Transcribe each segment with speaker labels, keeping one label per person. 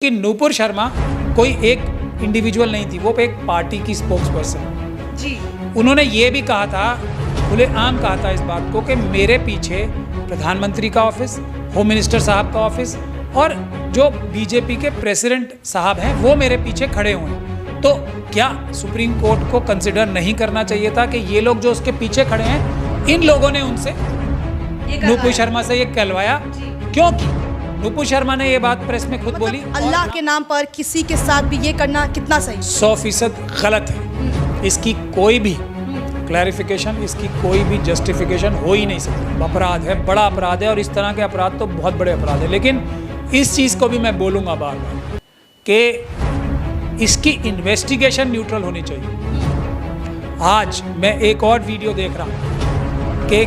Speaker 1: कि नूपुर शर्मा कोई एक इंडिविजुअल नहीं थी, वो एक पार्टी की स्पोक्स पर्सन
Speaker 2: जी।
Speaker 1: उन्होंने ये भी कहा था, खुलेआम कहा था इस बात को कि मेरे पीछे प्रधानमंत्री का ऑफिस, होम मिनिस्टर साहब का ऑफिस और जो बीजेपी के प्रेसिडेंट साहब हैं वो मेरे पीछे खड़े हुए हैं। तो क्या सुप्रीम कोर्ट को कंसिडर नहीं करना चाहिए था कि ये लोग जो उसके पीछे खड़े हैं, इन लोगों ने उनसे नूपुर शर्मा से ये कहलवाया? क्योंकि नूपुर शर्मा ने ये बात प्रेस में खुद बोली,
Speaker 2: अल्लाह के नाम पर किसी के साथ भी ये करना कितना सही?
Speaker 1: 100% गलत है। इसकी कोई भी क्लैरिफिकेशन, इसकी कोई भी जस्टिफिकेशन हो ही नहीं सकती। अपराध है, बड़ा अपराध है और इस तरह के अपराध तो बहुत बड़े अपराध है। लेकिन इस चीज़ को भी मैं बोलूँगा बार बार कि इसकी इन्वेस्टिगेशन न्यूट्रल होनी चाहिए। आज मैं एक और वीडियो देख रहा हूँ कि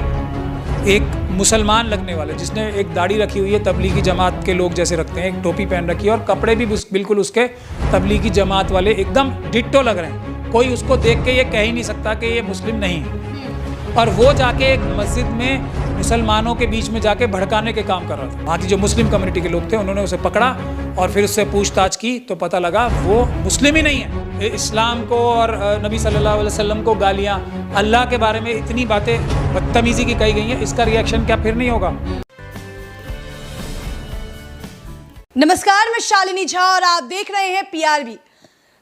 Speaker 1: एक मुसलमान लगने वाले जिसने एक दाढ़ी रखी हुई है, तबलीगी जमात के लोग जैसे रखते हैं, एक टोपी पहन रखी है और कपड़े भी बिल्कुल उसके तबलीगी जमात वाले एकदम डिट्टो लग रहे हैं। कोई उसको देख के ये कह ही नहीं सकता कि ये मुस्लिम नहीं है। और वो जाके एक मस्जिद में मुसलमानों के बीच में जाके भड़काने के काम कर रहा था। बाकी जो मुस्लिम कम्युनिटी के लोग थे उन्होंने उसे पकड़ा और फिर उससे पूछताछ की तो पता लगा वो मुस्लिम ही नहीं है। इस्लाम को और नबी सल्लल्लाहु अलैहि वसल्लम को गालियाँ, अल्लाह के बारे में इतनी बातें बदतमीजी की कही गई हैं, इसका रिएक्शन क्या फिर नहीं होगा?
Speaker 2: नमस्कार, मैं शालिनी झा और आप देख रहे हैं पीआरबी।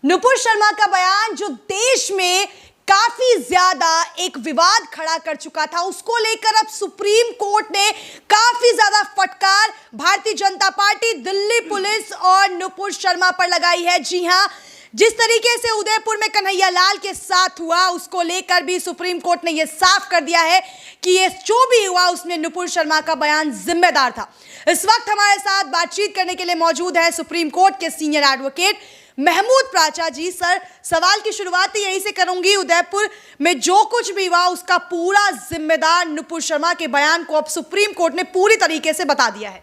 Speaker 2: नूपुर शर्मा का बयान जो देश में काफी ज्यादा एक विवाद खड़ा कर चुका था, उसको लेकर अब सुप्रीम कोर्ट ने काफी ज्यादा फटकार भारतीय जनता पार्टी, दिल्ली पुलिस और नूपुर शर्मा पर लगाई है। जी हां, जिस तरीके से उदयपुर में कन्हैया लाल के साथ हुआ उसको लेकर भी सुप्रीम कोर्ट ने यह साफ कर दिया है कि ये जो भी हुआ उसमें नूपुर शर्मा का बयान जिम्मेदार था। इस वक्त हमारे साथ बातचीत करने के लिए मौजूद है सुप्रीम कोर्ट के सीनियर एडवोकेट महमूद प्राचा जी। सर, सवाल की शुरुआत यहीं से करूंगी। उदयपुर में जो कुछ भी हुआ उसका पूरा जिम्मेदार नूपुर शर्मा के बयान को अब सुप्रीम कोर्ट ने पूरी तरीके से बता दिया है।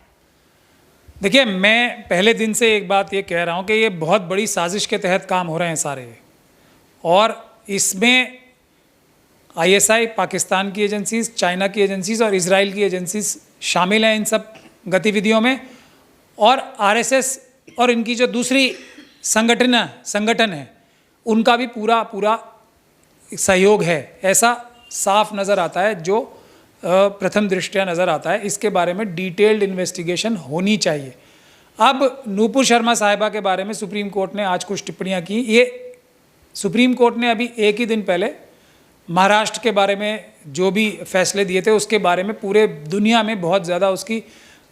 Speaker 1: देखिए, मैं पहले दिन से एक बात ये कह रहा हूँ कि ये बहुत बड़ी साजिश के तहत काम हो रहे हैं सारे, और इसमें आईएसआई, पाकिस्तान की एजेंसीज, चाइना की एजेंसीज और इजराइल की एजेंसीज शामिल हैं इन सब गतिविधियों में, और आरएसएस और इनकी जो दूसरी संगठन है उनका भी पूरा सहयोग है। ऐसा साफ नज़र आता है, जो प्रथम दृष्टया नज़र आता है। इसके बारे में डिटेल्ड इन्वेस्टिगेशन होनी चाहिए। अब नूपुर शर्मा साहिबा के बारे में सुप्रीम कोर्ट ने आज कुछ टिप्पणियां की। ये सुप्रीम कोर्ट ने अभी एक ही दिन पहले महाराष्ट्र के बारे में जो भी फैसले दिए थे उसके बारे में पूरे दुनिया में बहुत ज़्यादा उसकी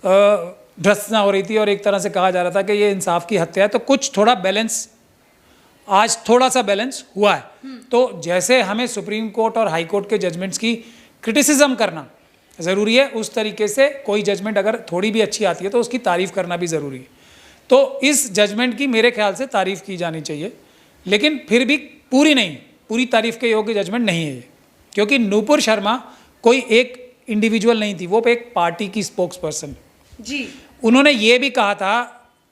Speaker 1: भ्रत्सना हो रही थी और एक तरह से कहा जा रहा था कि ये इंसाफ की हत्या है। तो कुछ थोड़ा बैलेंस, आज थोड़ा सा बैलेंस हुआ है। तो जैसे हमें सुप्रीम कोर्ट और हाई कोर्ट के जजमेंट्स की क्रिटिसिज्म करना ज़रूरी है, उस तरीके से कोई जजमेंट अगर थोड़ी भी अच्छी आती है तो उसकी तारीफ़ करना भी ज़रूरी है। तो इस जजमेंट की मेरे ख्याल से तारीफ़ की जानी चाहिए, लेकिन फिर भी पूरी तारीफ़ के योग्य जजमेंट नहीं है ये, क्योंकि नूपुर शर्मा कोई एक इंडिविजुअल नहीं थी, वो एक पार्टी की स्पोक्स पर्सन
Speaker 2: जी।
Speaker 1: उन्होंने ये भी कहा था,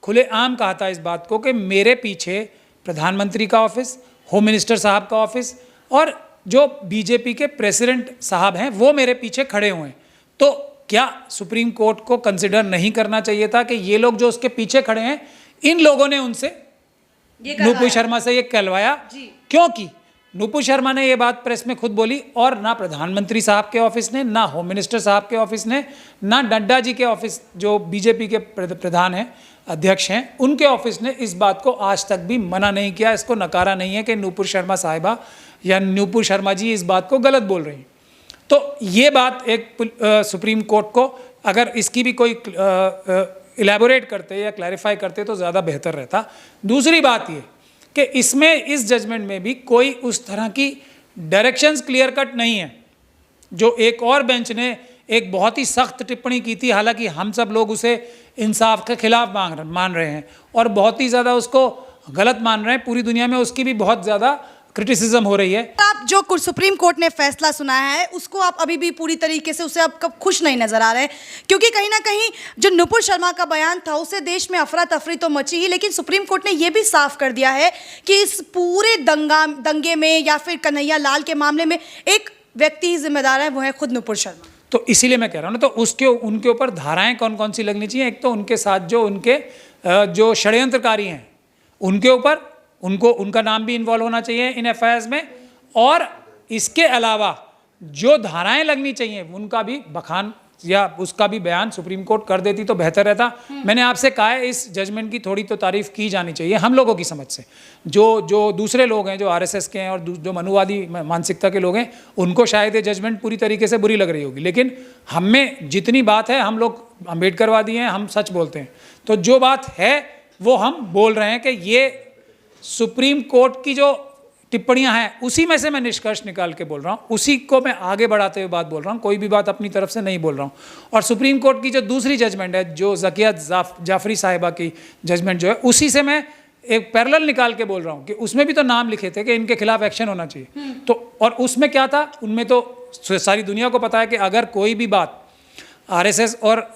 Speaker 1: खुलेआम कहा था इस बात को कि मेरे पीछे प्रधानमंत्री का ऑफिस, होम मिनिस्टर साहब का ऑफिस और जो बीजेपी के प्रेसिडेंट साहब हैं वो मेरे पीछे खड़े हुए हैं। तो क्या सुप्रीम कोर्ट को कंसिडर नहीं करना चाहिए था कि ये लोग जो उसके पीछे खड़े हैं, इन लोगों ने उनसे नूपुर शर्मा से ये कहलवाया? क्योंकि नूपुर शर्मा ने ये बात प्रेस में खुद बोली और ना प्रधानमंत्री साहब के ऑफिस ने, ना होम मिनिस्टर साहब के ऑफिस ने, ना नड्डा जी के ऑफिस जो बीजेपी के प्रधान हैं, अध्यक्ष हैं, उनके ऑफिस ने इस बात को आज तक भी मना नहीं किया, इसको नकारा नहीं है कि नूपुर शर्मा साहिबा या नूपुर शर्मा जी इस बात को गलत बोल रही हैं। तो ये बात एक सुप्रीम कोर्ट को अगर इसकी भी कोई इलेबोरेट करते या क्लैरिफाई करते तो ज़्यादा बेहतर रहता। दूसरी बात ये कि इसमें, इस जजमेंट में भी कोई उस तरह की डायरेक्शंस क्लियर कट नहीं है। जो एक और बेंच ने एक बहुत ही सख्त टिप्पणी की थी, हालांकि हम सब लोग उसे इंसाफ के खिलाफ मान रहे हैं और बहुत ही ज़्यादा उसको गलत मान रहे हैं, पूरी दुनिया में उसकी भी बहुत ज़्यादा क्रिटिसिज्म हो रही है।
Speaker 2: आप जो सुप्रीम कोर्ट ने फैसला सुनाया है उसको आप अभी भी पूरी तरीके से उसे आप कब खुश नहीं नजर आ रहे हैं, क्योंकि कहीं ना कहीं जो नूपुर शर्मा का बयान था उससे देश में अफरा तफरी तो मची ही, लेकिन सुप्रीम कोर्ट ने यह भी साफ कर दिया है कि इस पूरे दंगे में या फिर कन्हैया लाल के मामले में एक व्यक्ति ही जिम्मेदार है, वो है खुद नूपुर शर्मा।
Speaker 1: तो इसीलिए मैं कह रहा हूँ ना, तो उनके ऊपर धाराएं कौन कौन सी लगनी चाहिए? एक तो उनके साथ जो उनके जो षड्यंत्रकारी हैं उनके ऊपर उनका नाम भी इन्वॉल्व होना चाहिए इन एफआईआर में, और इसके अलावा जो धाराएं लगनी चाहिए उनका भी बखान या उसका भी बयान सुप्रीम कोर्ट कर देती तो बेहतर रहता। मैंने आपसे कहा है इस जजमेंट की थोड़ी तो तारीफ की जानी चाहिए हम लोगों की समझ से। जो दूसरे लोग हैं जो आरएसएस के हैं और जो मनुवादी मानसिकता के लोग हैं उनको शायद ये जजमेंट पूरी तरीके से बुरी लग रही होगी, लेकिन हम में जितनी बात है, हम लोग अम्बेडकरवादी हैं, हम सच बोलते हैं, तो जो बात है वो हम बोल रहे हैं कि ये सुप्रीम कोर्ट की जो टिप्पणियां हैं उसी में से मैं निष्कर्ष निकाल के बोल रहा हूं, उसी को मैं आगे बढ़ाते हुए बात बोल रहा हूं, कोई भी बात अपनी तरफ से नहीं बोल रहा हूं। और सुप्रीम कोर्ट की जो दूसरी जजमेंट है, जो ज़किया जाफरी साहिबा की जजमेंट जो है, उसी से मैं एक पैरेलल निकाल के बोल रहा हूं कि उसमें भी तो नाम लिखे थे कि इनके खिलाफ एक्शन होना चाहिए। तो और उसमें क्या था, उनमें तो सारी दुनिया को पता है कि अगर कोई भी बात आरएसएस और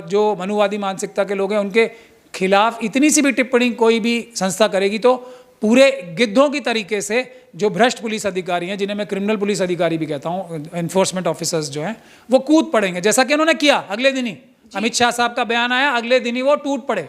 Speaker 1: जो मनुवादी मानसिकता के लोग हैं उनके खिलाफ इतनी सी भी टिप्पणी कोई भी संस्था करेगी तो पूरे गिद्धों की तरीके से जो भ्रष्ट पुलिस अधिकारी हैं, जिन्हें मैं क्रिमिनल पुलिस अधिकारी भी कहता हूं, एनफोर्समेंट ऑफिसर्स जो हैं, वो कूद पड़ेंगे, जैसा कि उन्होंने किया। अगले दिन ही अमित शाह साहब का बयान आया, अगले दिन ही वो टूट पड़े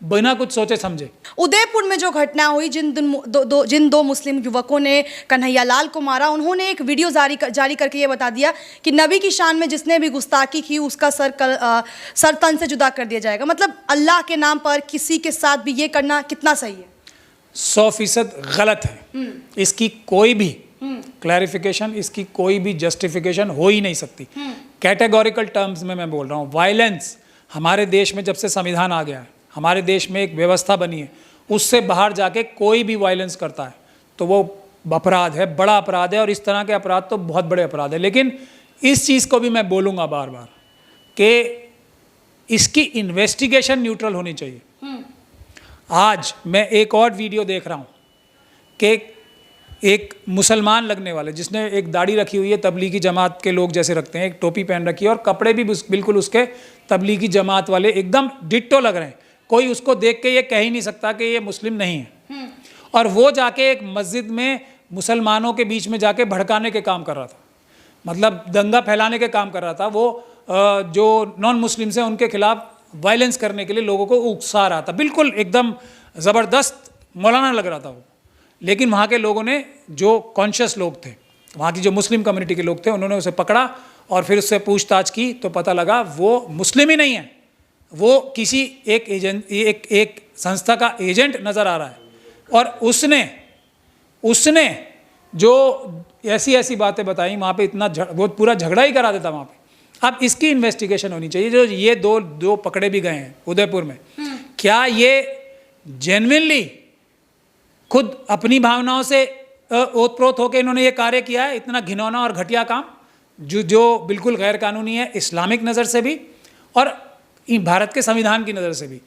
Speaker 1: बिना कुछ सोचे समझे।
Speaker 2: उदयपुर में जो घटना हुई, जिन दो मुस्लिम युवकों ने कन्हैया लाल को मारा, उन्होंने एक वीडियो जारी करके ये बता दिया कि नबी की शान में जिसने भी गुस्ताखी की उसका सर तन से जुदा कर दिया जाएगा। मतलब अल्लाह के नाम पर किसी के साथ भी ये करना कितना सही है?
Speaker 1: 100% गलत है। इसकी कोई भी क्लैरिफिकेशन, इसकी कोई भी जस्टिफिकेशन हो ही नहीं सकती। कैटेगोरिकल टर्म्स में मैं बोल रहा हूँ, वायलेंस हमारे देश में जब से संविधान आ गया है, हमारे देश में एक व्यवस्था बनी है, उससे बाहर जाके कोई भी वायलेंस करता है तो वो अपराध है, बड़ा अपराध है, और इस तरह के अपराध तो बहुत बड़े अपराध है। लेकिन इस चीज़ को भी मैं बोलूँगा बार बार कि इसकी इन्वेस्टिगेशन न्यूट्रल होनी चाहिए। आज मैं एक और वीडियो देख रहा हूँ कि एक मुसलमान लगने वाले, जिसने एक दाढ़ी रखी हुई है, तबलीगी जमात के लोग जैसे रखते हैं, एक टोपी पहन रखी है और कपड़े भी बिल्कुल उसके तबलीगी जमात वाले एकदम डिट्टो लग रहे हैं। कोई उसको देख के ये कह ही नहीं सकता कि ये मुस्लिम नहीं है। और वो जाके एक मस्जिद में मुसलमानों के बीच में जाके भड़काने के काम कर रहा था, मतलब दंगा फैलाने के काम कर रहा था। वो जो नॉन मुस्लिम्स हैं उनके खिलाफ वायलेंस करने के लिए लोगों को उकसा रहा था, बिल्कुल एकदम ज़बरदस्त मौलाना लग रहा था वो। लेकिन वहाँ के लोगों ने, जो कॉन्शियस लोग थे, वहाँ की जो मुस्लिम कम्युनिटी के लोग थे, उन्होंने उसे पकड़ा और फिर उससे पूछताछ की तो पता लगा वो मुस्लिम ही नहीं है, वो किसी एक संस्था का एजेंट नज़र आ रहा है। और उसने जो ऐसी बातें बताई वहाँ पे, इतना वो पूरा झगड़ा ही करा देता वहाँ पे। अब इसकी इन्वेस्टिगेशन होनी चाहिए। जो ये दो पकड़े भी गए हैं उदयपुर में, क्या ये जेन्युइनली खुद अपनी भावनाओं से ओतप्रोत होकर इन्होंने ये कार्य किया है? इतना घिनौना और घटिया काम जो बिल्कुल गैर कानूनी है, इस्लामिक नज़र से भी और भारत के संविधान की नज़र से भी,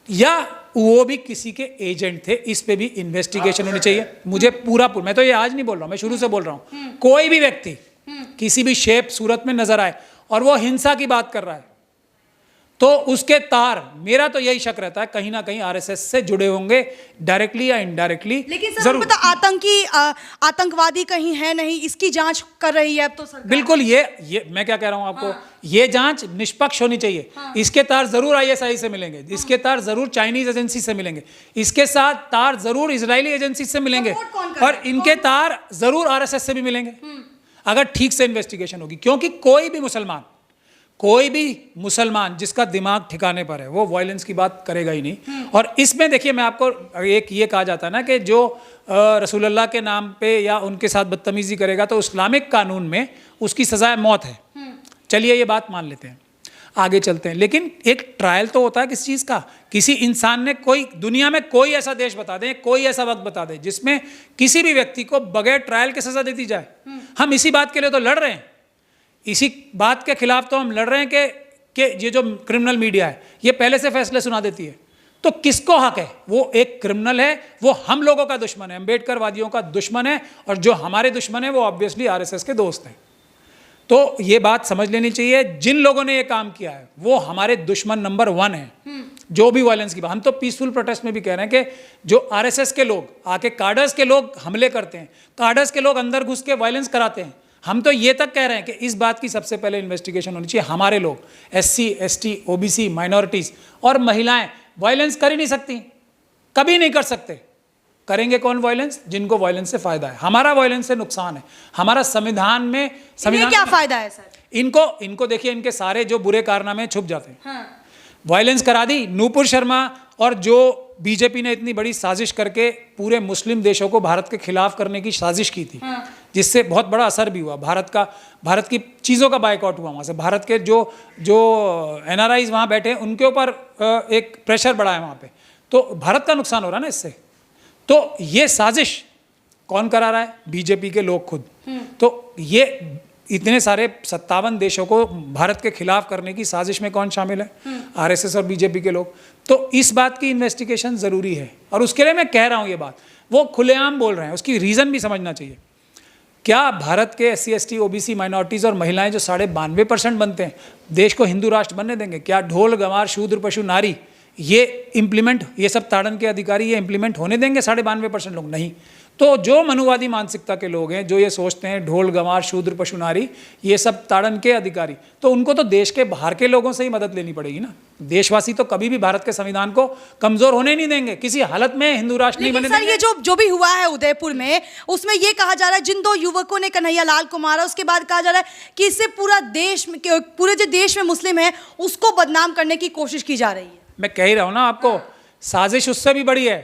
Speaker 1: या वो भी किसी के एजेंट थे? इस पे भी इन्वेस्टिगेशन होनी चाहिए। मुझे मैं तो ये आज नहीं बोल रहा हूँ, मैं शुरू से बोल रहा हूँ, कोई भी व्यक्ति किसी भी शेप सूरत में नजर आए और वो हिंसा की बात कर रहा है तो उसके तार, मेरा तो यही शक रहता है, कहीं ना कहीं आरएसएस से जुड़े होंगे, डायरेक्टली या इनडायरेक्टली।
Speaker 2: लेकिन सर पता आतंकवादी कहीं है नहीं, इसकी जांच कर रही है अब तो सरकार।
Speaker 1: बिल्कुल, ये मैं क्या कह रहा हूं आपको, ये जांच निष्पक्ष होनी चाहिए। इसके तार जरूर आईएसआई से मिलेंगे, इसके तार जरूर चाइनीज एजेंसी से मिलेंगे, इसके साथ तार जरूर इजरायली एजेंसी से मिलेंगे, और इनके तार जरूर आरएसएस से भी मिलेंगे अगर ठीक से इन्वेस्टिगेशन होगी। क्योंकि कोई भी मुसलमान जिसका दिमाग ठिकाने पर है वो वायलेंस की बात करेगा ही नहीं। और इसमें देखिए, मैं आपको एक ये कहा जाता है ना कि जो रसूलुल्लाह के नाम पे या उनके साथ बदतमीजी करेगा तो इस्लामिक कानून में उसकी सज़ा मौत है। चलिए ये बात मान लेते हैं, आगे चलते हैं। लेकिन एक ट्रायल तो होता है किस चीज़ का? किसी इंसान ने, कोई दुनिया में कोई ऐसा देश बता दें, कोई ऐसा वक्त बता दें जिसमें किसी भी व्यक्ति को बगैर ट्रायल के सज़ा दे दी जाए। हम इसी बात के लिए तो लड़ रहे हैं, इसी बात के खिलाफ तो हम लड़ रहे हैं कि ये जो क्रिमिनल मीडिया है ये पहले से फैसले सुना देती है। तो किसको हक है? वो एक क्रिमिनल है, वो हम लोगों का दुश्मन है, अम्बेडकरवादियों का दुश्मन है, और जो हमारे दुश्मन है वो ऑब्वियसली आरएसएस के दोस्त हैं। तो ये बात समझ लेनी चाहिए, जिन लोगों ने ये काम किया है वो हमारे दुश्मन नंबर 1 है। जो भी वायलेंस की बात, हम तो पीसफुल प्रोटेस्ट में भी कह रहे हैं कि जो आरएसएस के लोग आके काडर्स के लोग हमले करते हैं, काडर्स के लोग अंदर घुस के वायलेंस कराते हैं, हम तो ये तक कह रहे हैं कि इस बात की सबसे पहले इन्वेस्टिगेशन होनी चाहिए। हमारे लोग SC, ST, OBC, माइनॉरिटीज़ और महिलाएं वायलेंस कर ही नहीं सकती, कभी नहीं कर सकते। करेंगे कौन वायलेंस? जिनको वायलेंस से फायदा है। हमारा वायलेंस से नुकसान है। हमारा संविधान में
Speaker 2: क्या फायदा है सर?
Speaker 1: इनको देखिए, इनके सारे जो बुरे कारनामे छुप जाते हैं।
Speaker 2: हाँ।
Speaker 1: वायलेंस करा दी नूपुर शर्मा, और जो बीजेपी ने इतनी बड़ी साजिश करके पूरे मुस्लिम देशों को भारत के खिलाफ करने की साजिश की थी,
Speaker 2: हाँ।
Speaker 1: जिससे बहुत बड़ा असर भी हुआ। भारत की चीज़ों का बायकॉट हुआ वहाँ से। भारत के जो NRIs वहाँ बैठे उनके ऊपर एक प्रेशर बढ़ा है वहाँ पे, तो भारत का नुकसान हो रहा है ना इससे। तो ये साजिश कौन करा रहा है? बीजेपी के लोग खुद। तो ये इतने सारे 57 देशों को भारत के खिलाफ करने की साजिश में कौन शामिल है? RSS और बीजेपी के लोग। तो इस बात की इन्वेस्टिगेशन ज़रूरी है, और उसके लिए मैं कह रहा हूँ ये बात। वो खुलेआम बोल रहे हैं, उसकी रीज़न भी समझना चाहिए। क्या भारत के SC ST OBC माइनॉरिटीज़ और महिलाएं जो 92% बनते हैं, देश को हिंदू राष्ट्र बनने देंगे? क्या ढोल गंवार शूद्र पशु नारी ये सब ताड़न के अधिकारी ये इम्प्लीमेंट होने देंगे 92% लोग? नहीं। तो जो मनुवादी मानसिकता के लोग हैं, जो ये सोचते हैं ढोल गंवार शूद्र पशु नारी ये सब ताड़न के अधिकारी, तो उनको तो देश के बाहर के लोगों से ही मदद लेनी पड़ेगी ना। देशवासी तो कभी भी भारत के संविधान को कमजोर होने नहीं देंगे, किसी हालत में हिंदू राष्ट्र नहीं बने
Speaker 2: सर, ये जो भी हुआ है उदयपुर में, उसमें ये कहा जा रहा है जिन 2 युवकों ने कन्हैया लाल को मारा, उसके बाद कहा जा रहा है कि इससे पूरे जो देश में मुस्लिम है उसको बदनाम करने की कोशिश की जा रही है।
Speaker 1: मैं कह ही रहा हूं ना आपको, साजिश उससे भी बड़ी है।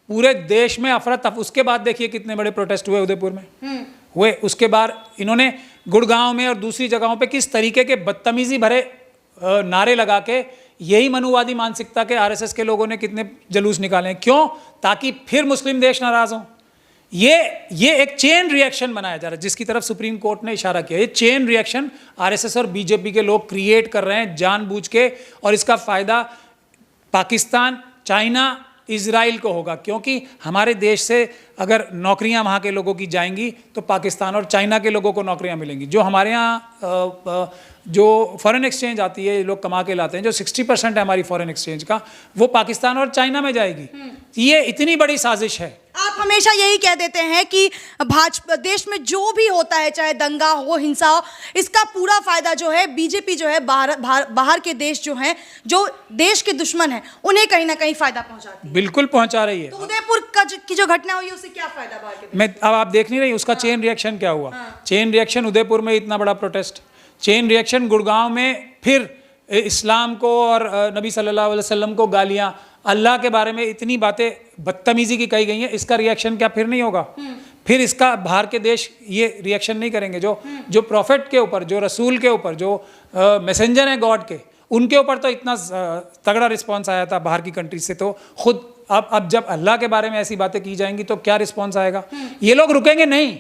Speaker 1: पूरे देश में अफरा तफरी। उसके बाद देखिए कितने बड़े प्रोटेस्ट हुए उदयपुर में हुए। उसके बाद इन्होंने गुड़गांव में और दूसरी जगहों पे किस तरीके के बदतमीजी भरे नारे लगा के यही मनुवादी मानसिकता के RSS के लोगों ने कितने जुलूस निकाले हैं। क्यों? ताकि फिर मुस्लिम देश नाराज हों। ये एक चेन रिएक्शन बनाया जा रहा है, जिसकी तरफ सुप्रीम कोर्ट ने इशारा किया। ये चेन रिएक्शन RSS और बीजेपी के लोग क्रिएट कर रहे हैं जानबूझ के, और इसका फायदा पाकिस्तान, चाइना, इजराइल को होगा। क्योंकि हमारे देश से अगर नौकरियां वहाँ के लोगों की जाएंगी तो पाकिस्तान और चाइना के लोगों को नौकरियां मिलेंगी। जो हमारे यहाँ जो फॉरेन एक्सचेंज आती है, लोग कमा के लाते हैं, जो 60% है हमारी फॉरेन एक्सचेंज का, वो पाकिस्तान और चाइना में जाएगी। ये इतनी बड़ी साजिश है।
Speaker 2: आप हमेशा यही कह देते हैं कि भाजपा देश में जो भी होता है, चाहे दंगा हो, हिंसा हो, इसका पूरा फायदा जो है बीजेपी जो है बाहर के देश जो हैं, जो देश के दुश्मन हैं, उन्हें कहीं ना कहीं फायदा पहुंचाती है।
Speaker 1: बिल्कुल पहुंचा रही है।
Speaker 2: तो उदयपुर की जो घटना हुई उससे क्या फायदा बाहर के देश?
Speaker 1: मैं अब आप देख नहीं रही उसका चेन रिएक्शन क्या हुआ। चेन रिएक्शन उदयपुर में इतना बड़ा प्रोटेस्ट, चेन रिएक्शन गुड़गांव में फिर इस्लाम को और नबी सल्लल्लाहु अलैहि वसल्लम को गालियां, अल्लाह के बारे में इतनी बातें बदतमीजी की कही गई हैं। इसका रिएक्शन क्या फिर नहीं होगा? फिर इसका बाहर के देश ये रिएक्शन नहीं करेंगे? जो प्रॉफिट के ऊपर, जो रसूल के ऊपर, जो मैसेंजर हैं गॉड के, उनके ऊपर तो इतना तगड़ा रिस्पॉन्स आया था बाहर की कंट्री से। तो खुद अब जब अल्लाह के बारे में ऐसी बातें की जाएंगी तो क्या रिस्पॉन्स आएगा? ये लोग रुकेंगे नहीं।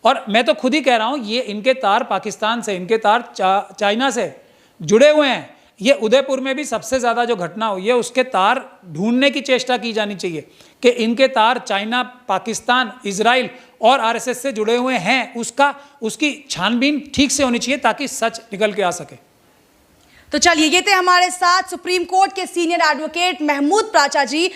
Speaker 1: और मैं तो खुद ही कह रहा हूं, ये इनके तार पाकिस्तान से, इनके तार चाइना से जुड़े हुए हैं। ये उदयपुर में भी सबसे ज़्यादा जो घटना हुई है उसके तार ढूंढने की चेष्टा की जानी चाहिए कि इनके तार चाइना, पाकिस्तान, इजराइल और RSS से जुड़े हुए हैं। उसकी छानबीन ठीक से होनी चाहिए ताकि सच निकल के आ सके।
Speaker 2: तो चलिए, ये थे हमारे साथ सुप्रीम कोर्ट के सीनियर एडवोकेट महमूद प्राचा जी।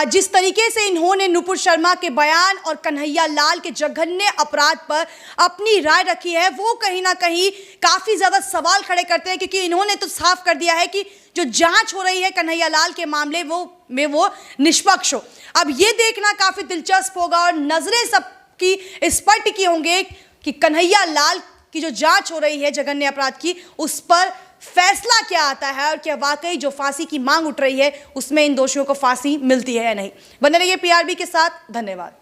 Speaker 2: जिस तरीके से इन्होंने नुपुर शर्मा के बयान और कन्हैया लाल के जघन्य अपराध पर अपनी राय रखी है, वो कहीं ना कहीं काफ़ी ज़्यादा सवाल खड़े करते हैं, क्योंकि इन्होंने तो साफ कर दिया है कि जो जांच हो रही है कन्हैया लाल के मामले वो निष्पक्ष हो। अब ये देखना काफ़ी दिलचस्प होगा और नज़रें सबकी इस पर टिकी होंगे कि कन्हैया लाल की जो जांच हो रही है जघन्य अपराध की, उस पर फैसला क्या आता है, और क्या वाकई जो फांसी की मांग उठ रही है उसमें इन दोषियों को फांसी मिलती है या नहीं। बने रहिए PRB के साथ। धन्यवाद।